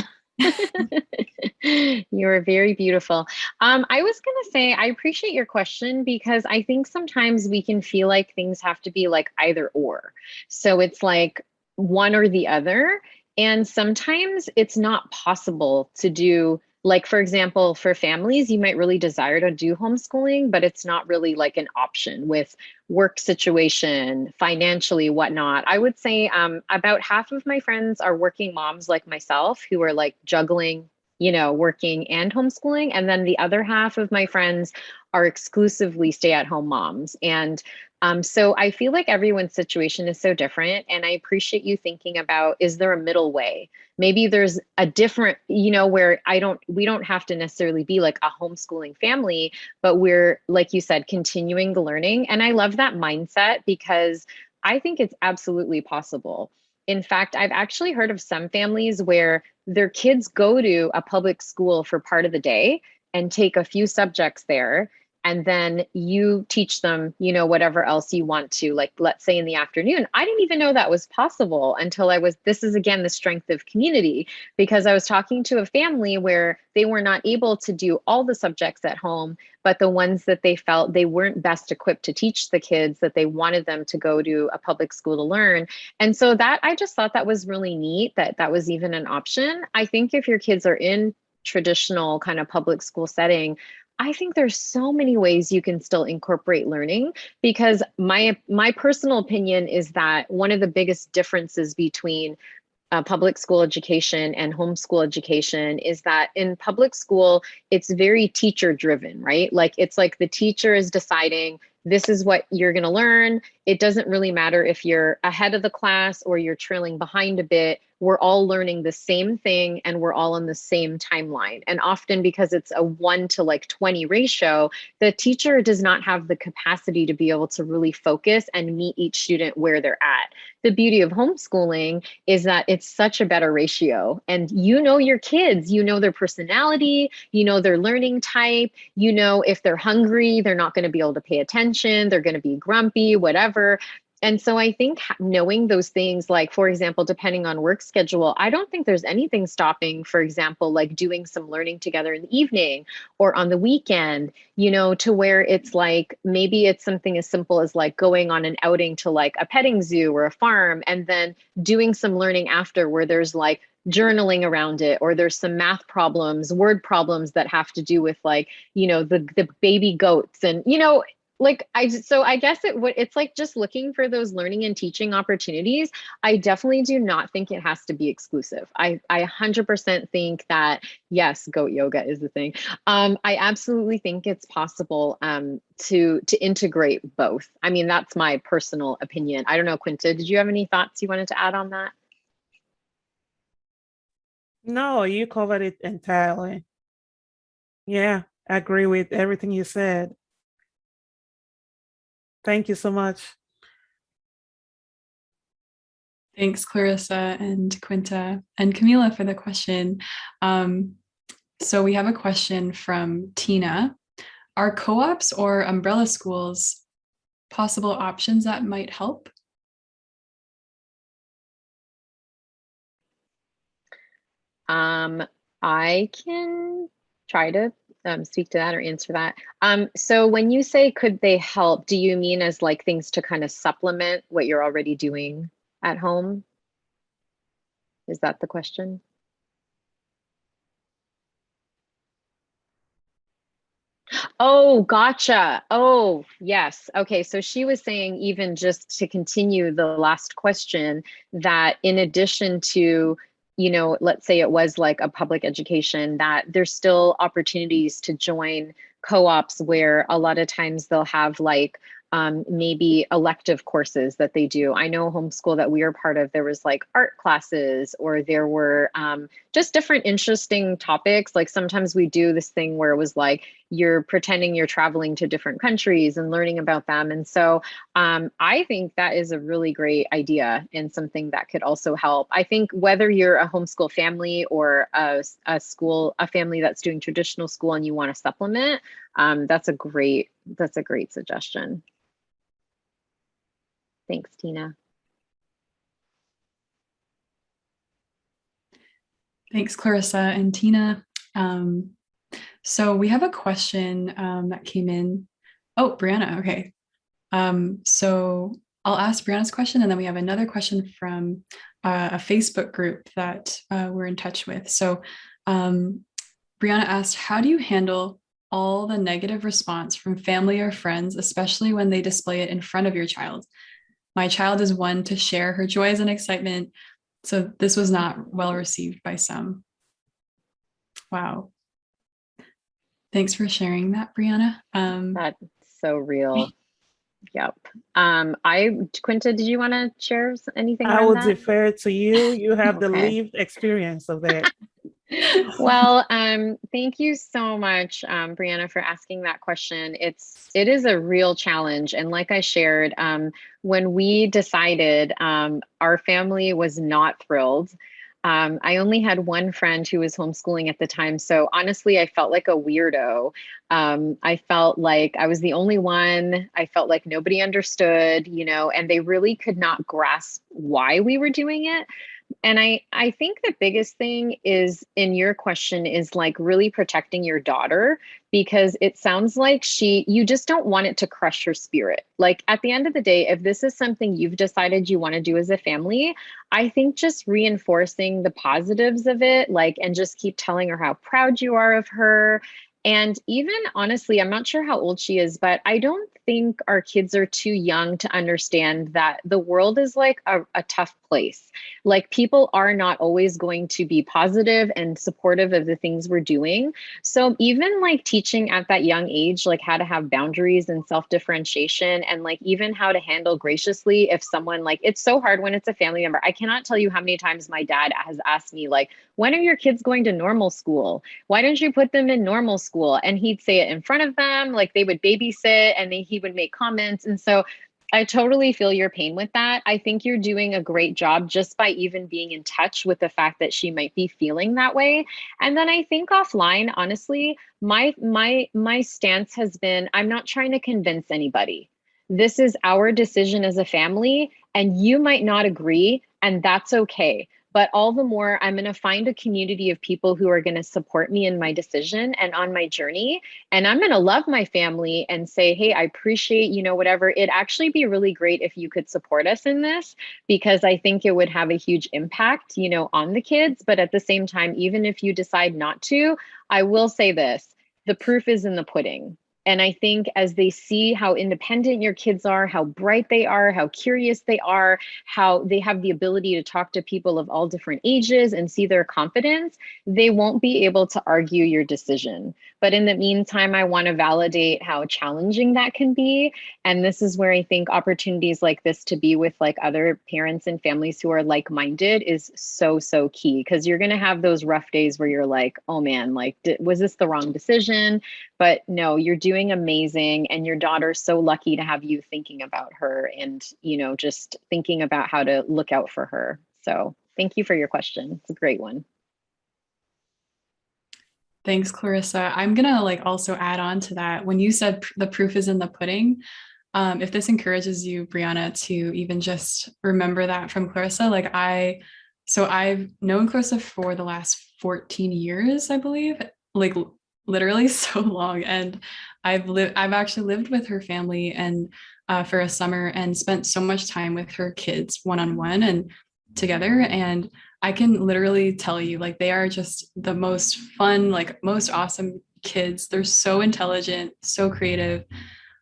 You are very beautiful. I was going to say, I appreciate your question, because I think sometimes we can feel like things have to be like either or. So it's like one or the other. And sometimes it's not possible to do, like, for example, for families, you might really desire to do homeschooling, but it's not really like an option with work situation, financially, whatnot. I would say about half of my friends are working moms like myself who are like juggling, working and homeschooling. And then the other half of my friends are exclusively stay-at-home moms. And so I feel like everyone's situation is so different. And I appreciate you thinking about, is there a middle way? Maybe there's a different, where we don't have to necessarily be like a homeschooling family, but we're, like you said, continuing the learning. And I love that mindset, because I think it's absolutely possible. In fact, I've actually heard of some families where their kids go to a public school for part of the day and take a few subjects there. And then you teach them, whatever else you want to, like, let's say in the afternoon. I didn't even know that was possible until this is again, the strength of community, because I was talking to a family where they were not able to do all the subjects at home, but the ones that they felt they weren't best equipped to teach the kids, that they wanted them to go to a public school to learn. And so that, I just thought that was really neat that was even an option. I think if your kids are in traditional kind of public school setting, I think there's so many ways you can still incorporate learning, because my personal opinion is that one of the biggest differences between public school education and homeschool education is that in public school, it's very teacher driven, right? Like, it's like the teacher is deciding, this is what you're going to learn. It doesn't really matter if you're ahead of the class or you're trailing behind a bit. We're all learning the same thing and we're all on the same timeline. And often, because it's a 1 to like 20 ratio, the teacher does not have the capacity to be able to really focus and meet each student where they're at. The beauty of homeschooling is that it's such a better ratio, and your kids, their personality, their learning type, if they're hungry, they're not going to be able to pay attention, they're going to be grumpy, whatever. And so I think knowing those things, like, for example, depending on work schedule, I don't think there's anything stopping, for example, like doing some learning together in the evening or on the weekend, to where it's like, maybe it's something as simple as like going on an outing to like a petting zoo or a farm, and then doing some learning after, where there's like journaling around it, or there's some math problems, word problems that have to do with like, the baby goats, and, like so I guess it's like just looking for those learning and teaching opportunities. I definitely do not think it has to be exclusive. I 100% think that yes, goat yoga is the thing. I absolutely think it's possible to integrate both. I mean, that's my personal opinion. I don't know, Quinta, did you have any thoughts you wanted to add on that? No, you covered it entirely. Yeah, I agree with everything you said. Thank you so much. Thanks, Clarissa and Quinta and Camila for the question. So we have a question from Tina. Are co-ops or umbrella schools possible options that might help? I can try to speak to that or answer that. So when you say could they help, do you mean as like things to kind of supplement what you're already doing at home? Is that the question? Oh, gotcha. Oh, yes. Okay. So she was saying, even just to continue the last question, that in addition to, you know, let's say it was like a public education, that there's still opportunities to join co-ops where a lot of times they'll have like maybe elective courses that they do. I know homeschool that we are part of, there was like art classes, or there were just different interesting topics. Like sometimes we do this thing where it was like, you're pretending you're traveling to different countries and learning about them. And so I think that is a really great idea and something that could also help. I think whether you're a homeschool family or a family that's doing traditional school and you want to supplement, that's a great suggestion. Thanks, Tina. Thanks, Clarissa and Tina. So we have a question that came in. Oh, Brianna, okay. So I'll ask Brianna's question, and then we have another question from a Facebook group that we're in touch with. So Brianna asked, how do you handle all the negative response from family or friends, especially when they display it in front of your child? My child is one to share her joys and excitement, so this was not well received by some. Wow. Thanks for sharing that, Brianna. That's so real. Yep. Quinta, did you want to share anything I around will that? defer to you. You have the Okay. lived experience of that. Well, thank you so much, Brianna, for asking that question. It is a real challenge. And like I shared, when we decided, our family was not thrilled. I only had one friend who was homeschooling at the time. So honestly, I felt like a weirdo. I felt like I was the only one. I felt like nobody understood, you know, and they really could not grasp why we were doing it. And I think the biggest thing is in your question is like really protecting your daughter, because it sounds like you just don't want it to crush her spirit. Like at the end of the day, if this is something you've decided you want to do as a family, I think just reinforcing the positives of it, like, and just keep telling her how proud you are of her. And even honestly, I'm not sure how old she is, but I don't think our kids are too young to understand that the world is like a tough place. Like people are not always going to be positive and supportive of the things we're doing. So even like teaching at that young age, like how to have boundaries and self-differentiation, and like even how to handle graciously if someone, like, it's so hard when it's a family member. I cannot tell you how many times my dad has asked me, like, when are your kids going to normal school? Why don't you put them in normal school? And he'd say it in front of them, like they would babysit, and then he would make comments. And so I totally feel your pain with that. I think you're doing a great job just by even being in touch with the fact that she might be feeling that way. And then I think offline, honestly, my stance has been, I'm not trying to convince anybody. This is our decision as a family, and you might not agree, and that's okay. But all the more, I'm going to find a community of people who are going to support me in my decision and on my journey. And I'm going to love my family and say, hey, I appreciate, you know, whatever. It'd actually be really great if you could support us in this, because I think it would have a huge impact, you know, on the kids. But at the same time, even if you decide not to, I will say this, the proof is in the pudding. And I think as they see how independent your kids are, how bright they are, how curious they are, how they have the ability to talk to people of all different ages and see their confidence, they won't be able to argue your decision. But in the meantime, I want to validate how challenging that can be. And this is where I think opportunities like this to be with like other parents and families who are like-minded is so, so key, because you're going to have those rough days where you're like, oh man, like, was this the wrong decision? But no, you're doing amazing. And your daughter's so lucky to have you thinking about her and, you know, just thinking about how to look out for her. So thank you for your question. It's a great one. Thanks, Clarissa. I'm gonna like also add on to that. When you said the proof is in the pudding, if this encourages you, Brianna, to even just remember that from Clarissa, like I've known Clarissa for the last 14 years, I believe, like literally so long. And I've actually lived with her family and for a summer and spent so much time with her kids one-on-one and together. And I can literally tell you, like, they are just the most fun, like most awesome kids. They're so intelligent, so creative.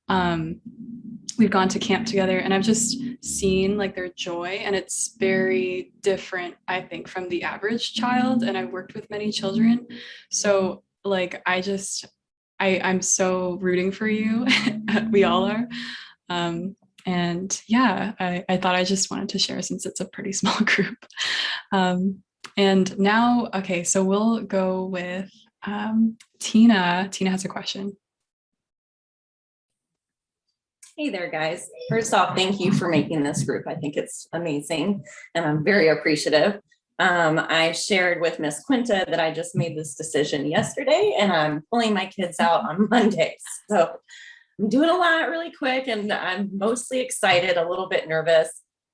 We've gone to camp together and I've just seen like their joy, and it's very different, I think, from the average child. And I've worked with many children. So like, I'm so rooting for you. We all are. And yeah, I thought I just wanted to share since it's a pretty small group. And now, okay, so we'll go with Tina. Tina has a question. Hey there, guys. First off, thank you for making this group. I think it's amazing and I'm very appreciative. I shared with Miss Quinta that I just made this decision yesterday and I'm pulling my kids out on Mondays. So I'm doing a lot really quick and I'm mostly excited, a little bit nervous.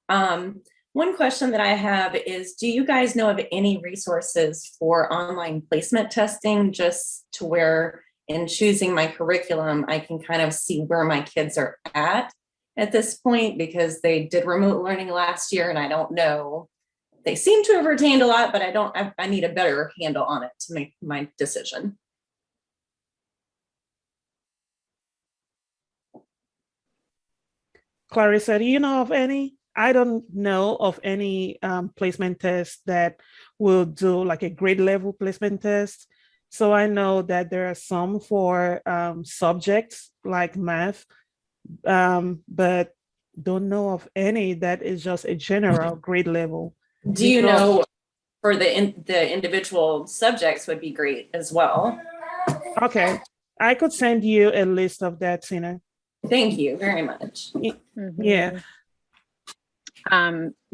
One question that I have is, do you guys know of any resources for online placement testing, just to where in choosing my curriculum, I can kind of see where my kids are at this point, because they did remote learning last year and I don't know. They seem to have retained a lot, but I need a better handle on it to make my decision. Clarissa, do you know of any? I don't know of any placement tests that will do like a grade level placement test. So I know that there are some for subjects like math, but don't know of any that is just a general grade level. Do you know for the individual subjects would be great as well? Okay, I could send you a list of that, Tina. Thank you very much. Yeah.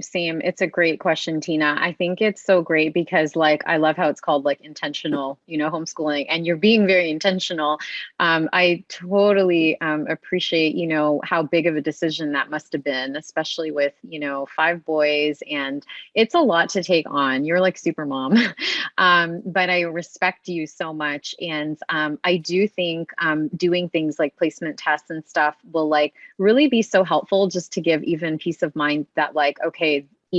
Sam, it's a great question, Tina. I think it's so great because like, I love how it's called like intentional, you know, homeschooling, and you're being very intentional. I totally appreciate, you know, how big of a decision that must have been, especially with, you know, 5 boys, and it's a lot to take on. You're like super mom, but I respect you so much. And I do think doing things like placement tests and stuff will like really be so helpful, just to give even peace of mind that like, okay,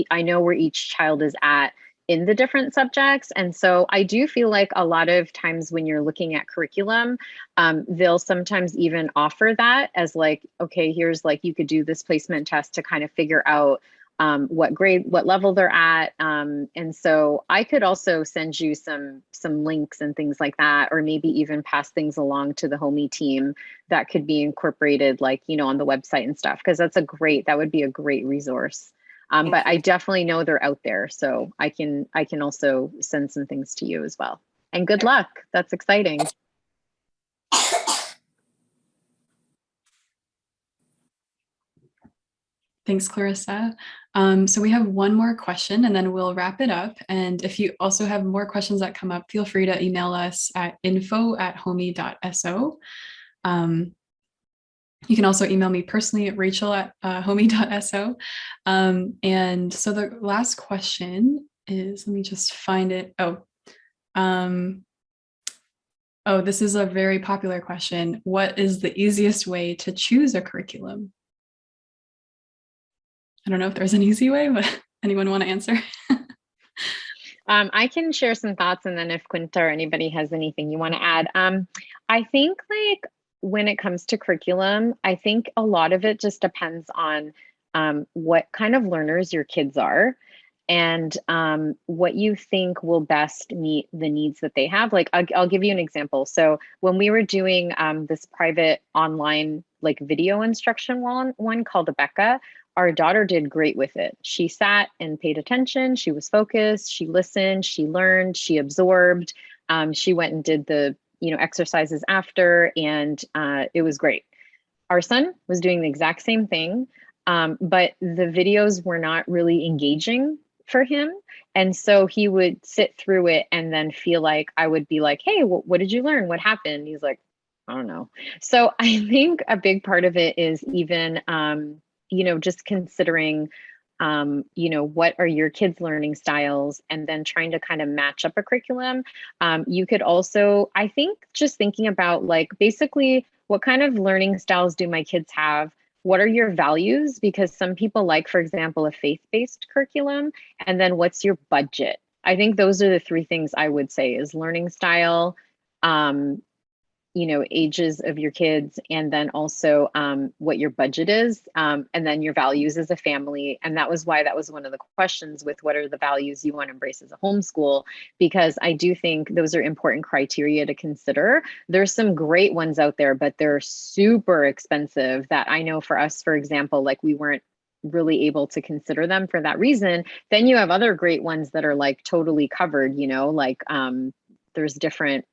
I know where each child is at in the different subjects. And so I do feel like a lot of times when you're looking at curriculum, they'll sometimes even offer that as like, okay, here's like, you could do this placement test to kind of figure out what grade, what level they're at. And so I could also send you some links and things like that, or maybe even pass things along to the Homie team that could be incorporated, like, you know, on the website and stuff, because that would be a great resource. But I definitely know they're out there, so I can also send some things to you as well. And good luck. That's exciting. Thanks, Clarissa. So we have one more question and then we'll wrap it up. And if you also have more questions that come up, feel free to email us at info@homie.so. You can also email me personally at rachel@homie.so. And so the last question is, let me just find it. This is a very popular question. What is the easiest way to choose a curriculum? I don't know if there's an easy way, but anyone want to answer? I can share some thoughts, and then if Quinta or anybody has anything you want to add. I think like when it comes to curriculum, I think a lot of it just depends on what kind of learners your kids are and what you think will best meet the needs that they have. Like, I'll give you an example. So when we were doing this private online like video instruction one called Becca, our daughter did great with it. She sat and paid attention. She was focused. She listened. She learned. She absorbed. She went and did the exercises after, and it was great. Our son was doing the exact same thing, but the videos were not really engaging for him. And so he would sit through it and then feel like I would be like, hey, what did you learn? What happened? He's like, I don't know. So I think a big part of it is even, just considering, what are your kids' learning styles, and then trying to kind of match up a curriculum. You could also, I think, just thinking about like basically what kind of learning styles do my kids have? What are your values? Because some people like, for example, a faith-based curriculum. And then what's your budget? I think those are the three things I would say is learning style, ages of your kids, and then also what your budget is, and then your values as a family. And that was why that was one of the questions with what are the values you want to embrace as a homeschool, because I do think those are important criteria to consider. There's some great ones out there, but they're super expensive that I know for us, for example, like we weren't really able to consider them for that reason. Then you have other great ones that are like totally covered, like there's different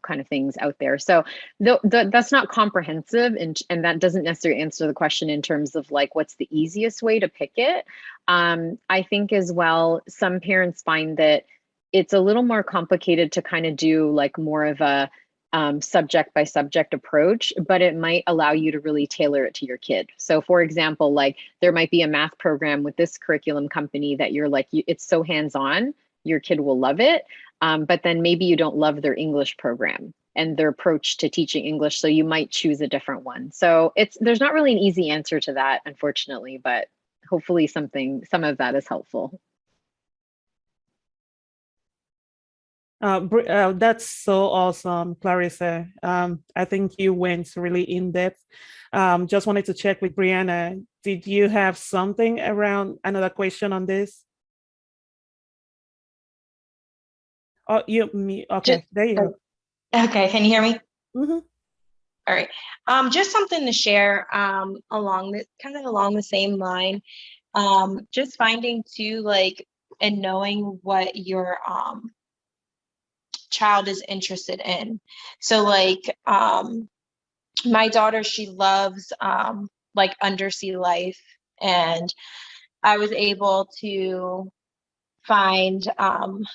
kind of things out there. So that's not comprehensive, and that doesn't necessarily answer the question in terms of like what's the easiest way to pick it. I think as well, some parents find that it's a little more complicated to kind of do like more of a subject by subject approach, but it might allow you to really tailor it to your kid. So for example, like there might be a math program with this curriculum company that you're like, it's so hands-on, your kid will love it. But then maybe you don't love their English program and their approach to teaching English. So you might choose a different one. So there's not really an easy answer to that, unfortunately, but hopefully some of that is helpful. That's so awesome, Clarissa. I think you went really in depth. Just wanted to check with Brianna. Did you have something around another question on this? Oh, okay, there you go. Okay, can you hear me? Mm-hmm. All right. Just something to share along the same line. Just finding too, like, and knowing what your child is interested in. So like my daughter, she loves like undersea life, and I was able to find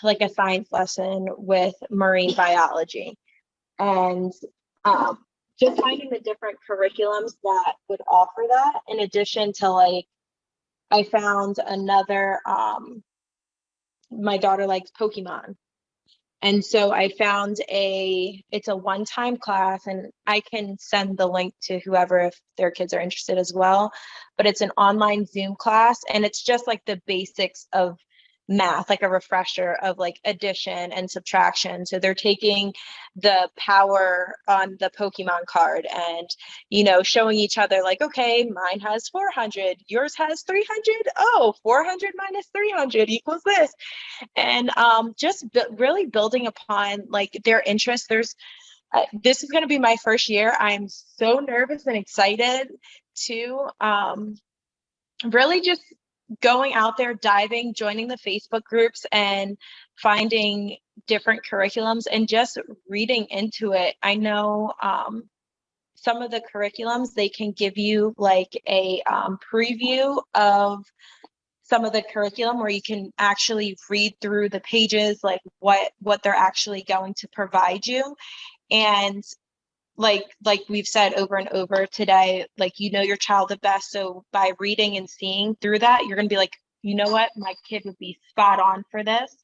like a science lesson with marine biology, and just finding the different curriculums that would offer that, in addition to like I found another my daughter likes Pokemon, and so I found it's a one-time class, and I can send the link to whoever if their kids are interested as well, but it's an online Zoom class, and it's just like the basics of math, like a refresher of like addition and subtraction. So they're taking the power on the Pokemon card and, showing each other like, okay, mine has 400, yours has 300. Oh, 400 minus 300 equals this. And just really building upon like their interests. This is going to be my first year. I'm so nervous and excited to really just going out there, diving, joining the Facebook groups and finding different curriculums and just reading into it. I know some of the curriculums, they can give you like a preview of some of the curriculum where you can actually read through the pages, like what they're actually going to provide you. And like we've said over and over today, like, your child the best. So by reading and seeing through that, you're going to be like, you know what, my kid would be spot on for this.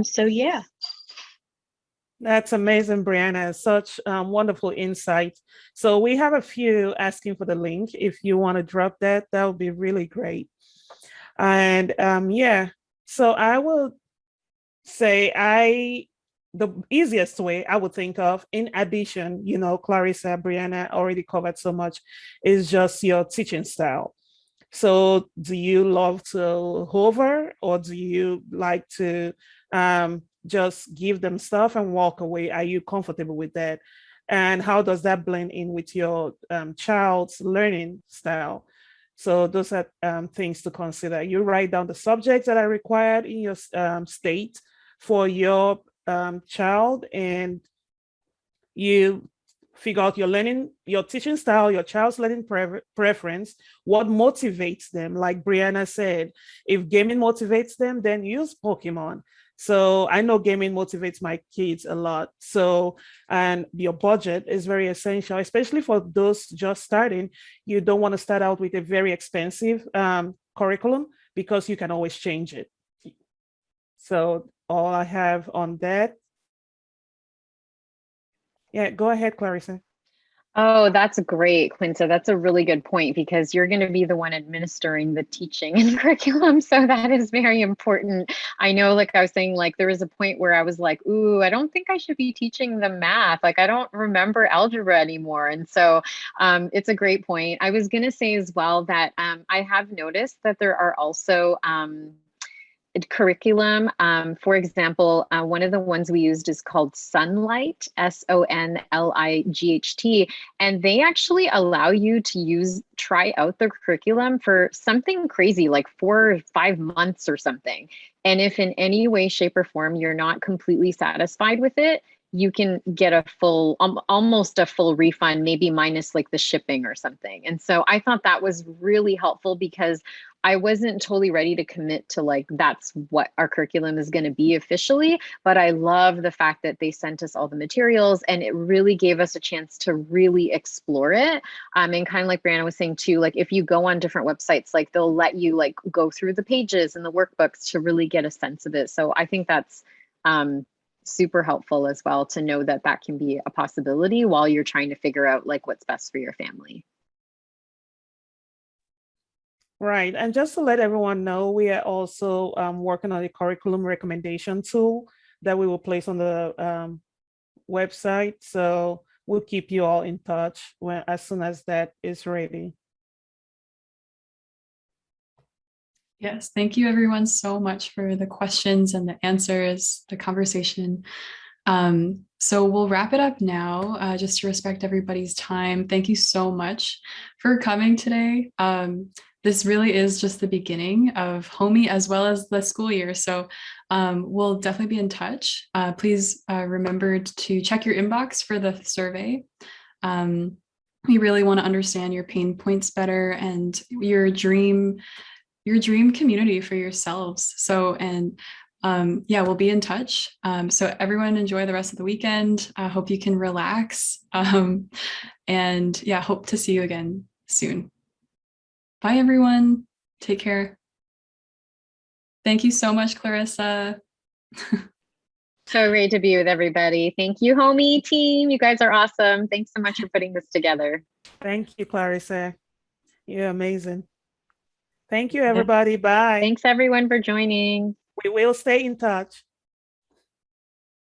So yeah. That's amazing, Brianna. Such wonderful insight. So we have a few asking for the link. If you want to drop that would be really great. And yeah, so I will say the easiest way I would think of, in addition, Clarissa, Brianna already covered so much, is just your teaching style. So do you love to hover, or do you like to just give them stuff and walk away? Are you comfortable with that? And how does that blend in with your child's learning style? So those are things to consider. You write down the subjects that are required in your state for your child, and you figure out your teaching style, your child's learning preference, what motivates them. Like Brianna said, if gaming motivates them, then use Pokemon. So I know gaming motivates my kids a lot. So, and your budget is very essential, especially for those just starting. You don't want to start out with a very expensive curriculum, because you can always change it. So all I have on that. Yeah, go ahead, Clarissa. Oh, that's great, Quinta. That's a really good point, because you're going to be the one administering the teaching and curriculum. So that is very important. I know, like I was saying, like there was a point where I was like, ooh, I don't think I should be teaching the math. Like I don't remember algebra anymore. And so it's a great point. I was going to say as well that I have noticed that there are also curriculum. For example, one of the ones we used is called Sonlight, Sonlight, and they actually allow you to try out the curriculum for something crazy like 4 or 5 months or something. And if in any way, shape, or form you're not completely satisfied with it, you can get a full, almost a full refund, maybe minus like the shipping or something. And so I thought that was really helpful, because I wasn't totally ready to commit to like, that's what our curriculum is going to be officially. But I love the fact that they sent us all the materials, and it really gave us a chance to really explore it. And kind of like Brianna was saying too, like if you go on different websites, like they'll let you like go through the pages and the workbooks to really get a sense of it. So I think that's super helpful as well, to know that that can be a possibility while you're trying to figure out like what's best for your family. Right. And just to let everyone know, we are also working on a curriculum recommendation tool that we will place on the website. So we'll keep you all in touch as soon as that is ready. Yes, thank you everyone so much for the questions and the answers, the conversation. So we'll wrap it up now, just to respect everybody's time. Thank you so much for coming today. This really is just the beginning of Homie as well as the school year. So we'll definitely be in touch. Please remember to check your inbox for the survey. We really want to understand your pain points better and your dream community for yourselves. So, and yeah, we'll be in touch. So everyone enjoy the rest of the weekend. I hope you can relax. And yeah, hope to see you again soon. Bye, everyone. Take care. Thank you so much, Clarissa. So great to be with everybody. Thank you, Homie team. You guys are awesome. Thanks so much for putting this together. Thank you, Clarissa. You're amazing. Thank you, everybody. Bye. Thanks, everyone, for joining. We will stay in touch.